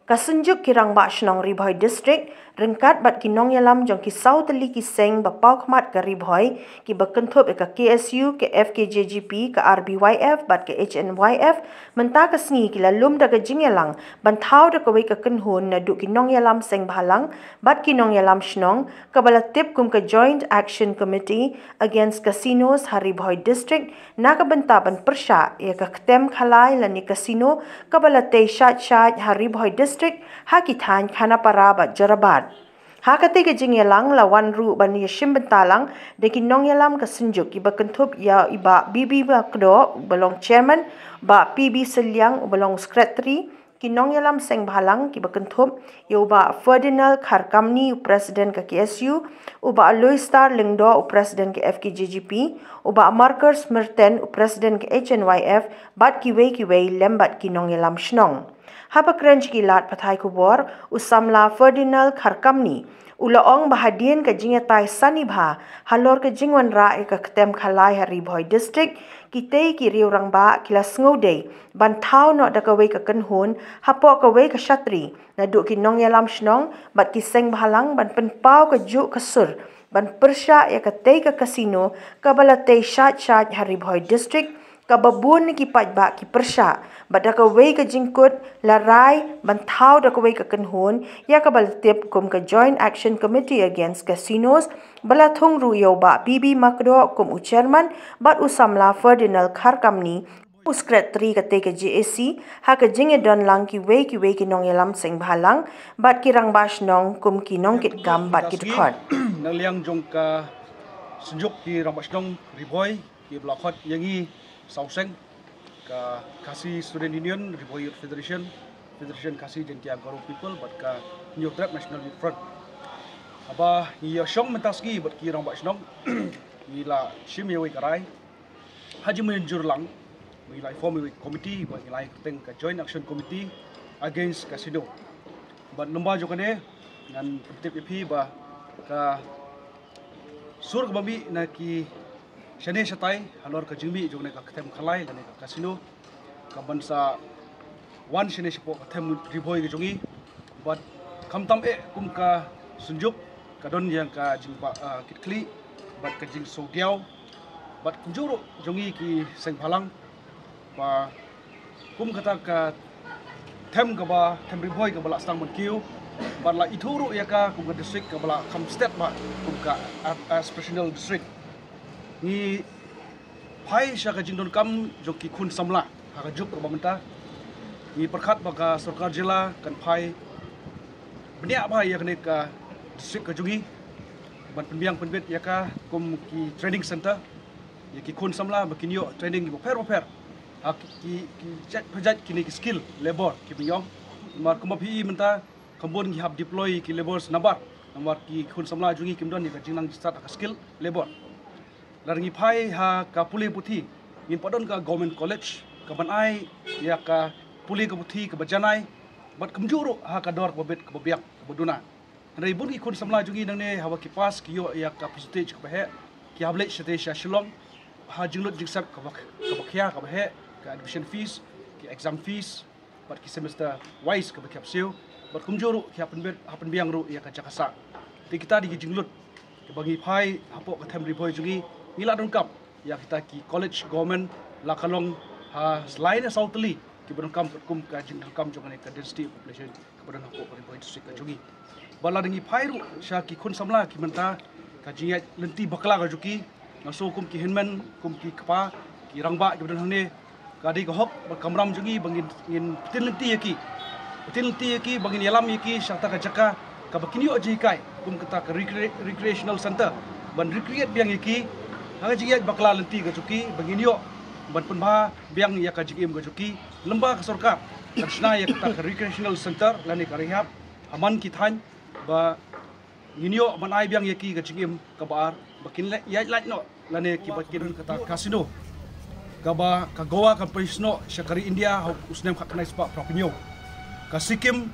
Kasunjuk kirang ba shnong Ribhoi district ringkat bat kinong yalam jong ki sau tali ki seng ba pau khmat ka Ribhoi ki bakenthop ka KSU ke FKJGP ka RBYF bat ke HNYF menta ka sngi ki lalum da ka jingyalang ban thau da ka wei ka kenhun na du kinong yalam seng bahalang bat kinong yalam shnong ka balatip kum ka Joint Action Committee against casinos ha Ribhoi district na ka benta ban persha ya ka ktem khalai lani casino ka balate shat ha Ribhoi district hakitan khana parabat jarabat hakate ke jingyalang lawan ru ban yashim bentalang de kinong yalam ka sinjuk ki bakentup ya iba bibi ba kdo belong chairman ba PB Selyang belong secretary kinong yalam seng bahalang ki bakentup ya ba Ferdinand Kharkamni president ka KSU uba Aloy Star Lingdo president ke FKJGP uba Marcus Merten president ke HNYF bat kiwei lembat kinong yalam shnong haba krench gilat pathai kubor usamla Ferdinand Kharkamni ulaong bahadien ka jingatai sanibha halor ka jingwan ra ka ktem khalai ha Ribhoi district kitei ki riurang ba kilas ngode ban thau no da ka wei ka kanhun hapo ka wei ka shatri na du ki nong yalam shnong bat ki seng bahalang ban penpau ka ju ka sur ban persha ya ka tei ka casino ka balate shat ha Ribhoi district kababun ki pajba ki persha badaka wei ka jingkut larai bantau daka wei ka kanhun ya ka baltip kum ka Joint Action Committee against casinos balathung ru yo ba BB Makdo kum chairman bat usamla Ferdinand Kharkamni secretary ka te ka JAC ha ka jinge don lang ki wei ki nong yalam seng bhalang bat kirang bash nong kum ki nong kit gam bat ki khot naliang jong ka senjuk ki rambash nong Ribhoi ki blokhot yangi Sauseng ka Kasi Student Union Ribhoi Federation Kasi Jentian Garo People bat ka New Trap National Youth Front aba ya shong mentaski bat ki rang basnong ila shim yewi karai haji menjur lang ila form committee bat ila teng ka Joint Action Committee against casino bat lomba jokane ngan PTP ba ka sur ka babi na ki Shane Shatai, halor ka jingmi jog ka ktem khalai lane ka casino ka bansa wan shane shipo ka them Ribhoi ke jongi but kamtam kum ka sunjuk ka don yang ka jingpa kitkli but ka jing sogiao but kunjuro jongi ki seng phalang ba kum kata ka them ka ba them Ribhoi ka bala stang mon kiu but la ituru ya ka kum ka district ka bala kam step ba kum ka special district ni pai syaka jingdon kam joki kun samla haka juk ka bamenta ni perkhat baka sarkar jila kan pai benia ba ya kene ka district ka jugi ban penbiang penbet ya ka kum ki training center ya ki kun samla bakinyo training bo per hak ki chat project kini ki skill labor ki binyong mar kum pi menta kambon ki hab deploy ki labors nabar ki kun samla jugi kimdon ni ka jingnang start ka skill labor larangi pai ha ka puli puthi in padon ka government college ka banai ya ka puli ka puthi ka bajanai bat kamjuro ha ka dor ka bet ka biak ka boduna rai bun ki kun samla jugi nang ne hawa ki pas ki yo ya ka percentage ka bahe ki hable shate sha shilong ha jinglot jiksat ka bakhya ka bahe ka admission fees ki exam fees bat ki semester wise ka bakhap siu bat kamjuro ki hapen biang ru ya ka jakasa ti kita di jinglot ke bagi pai hapo ka them Ribhoi jugi nila dongkap ya kita ki college government la kalong ha selain sautli ki dongkap kum ka jing dongkap jongane ka density population ke badan hako ka Ribhoi district ka jogi bala dengi phairu sha ki kun samla ki menta ka jinga lenti bakla ka juki naso kum ki hinman kum ki kapa ki rangba ki badan hane ka di ka hok kamram jogi bangin in tinlenti yaki bangin yalam yaki syata ka jaka ka bakinyo jikai kum kata ka recreational center ban recreate biang yaki hanga jiya bakla lenti ka juki baginyo ban punba biang ya ka jigim ka juki lemba ka sarkar karsna ya ka recreational center lani ka rehab aman ki than ba ginyo ban ai biang yaki ka jigim ka bar bakin ya like no lani ki bakin kata casino ka ba ka goa ka paisno syakari India usnem ka kanai spa propinyo ka Sikkim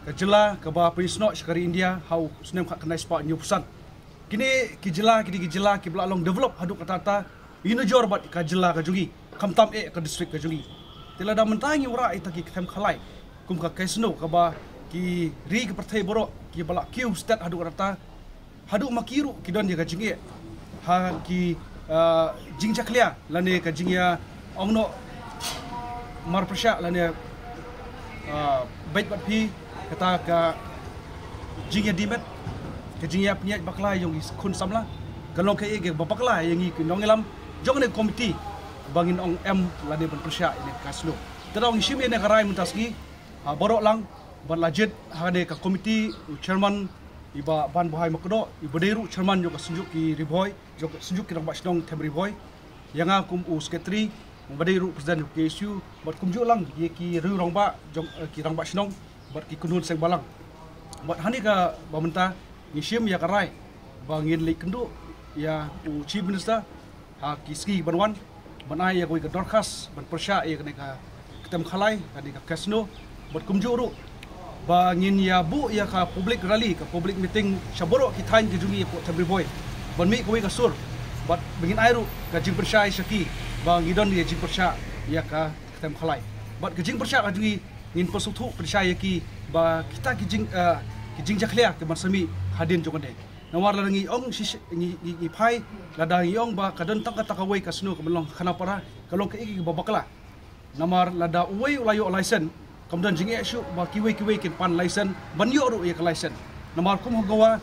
ka jela ka ba paisno syakari India usnem ka kanai spa new pusan kini kijela ki belalong develop haduk kata ino jor bat ka jela ka jugi kamtam ka district ka jugi tela da mentangi ura ita ki kem khalai kum ka kasno ka ba ki ri ka perthai borok ki bala kiu stat hadu rata hadu makiru ki don ya ka jingi ha ki jing jaklia lane ka jingya ongno mar persya lane bait bat pi kata ka jingya dimet ka jingya punya bakla yang kun samla kalong ka ege babakla yang ki nongelam jong ne komiti bangin ong m lane ban persya ne kaslo terong shim ne karai muntaski borok lang ban lajit hane ka komiti chairman iba ban bahai makdo iba deru chairman jo ka sunjuk ki riboy jo sunjuk ki rang basnong them riboy yang akum secretary baderu presiden KSU bat kumju lang ye ki ru rong ba jong ki rang basnong bat ki kunun seng balang bat hani ka bamenta ngishim ya karai bangin lek kendu ya chief minister ha kiski banwan banai ya koi ka dorkas ban persya ya ka ketem khalai kani ka kasno bat kumju ru bangin ya bu ya ka public rally ka public meeting shaboro ki thain ki jungi ko tabri boy ban mi koi ka sur bat bangin airu ka jing persya shaki bang idon dia jing persya ya ka ketem khalai bat ka jing persya ka jungi ngin pasuthu persya ki ba kita ki jing jaklia ke marsami hadin jongde nawar langi ong ni phai lada yong ba kadon tak takawai kasno kemelong khana para kalong ke iki babakla namar lada uwei ulayo license kemudian jingi isu ba kiwe kin pan license banyo ru ya license namar kum gawa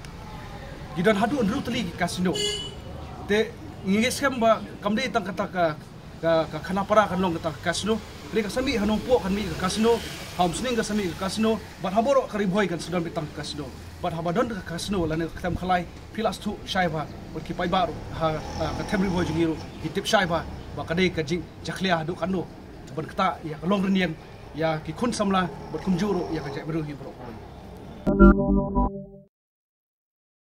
gidan hadu ndru teli kasino te ngeskem ba kamde tang kata ka khana para kan long kata kasino ri kasami hanumpo kan mi kasino hamsning kasami kasino bat haboro kariboy kan sudan bitang kasino bat habadon ka kasino lane ketam khalai pilas tu shaiba bat ki pai baru ha ka temri boy jingiru hitip shaiba ba kadai ka jing jaklia hadu kanu ban kata ya long renian ya ki kun samla bat kumjuru ya ka jai beru hi bro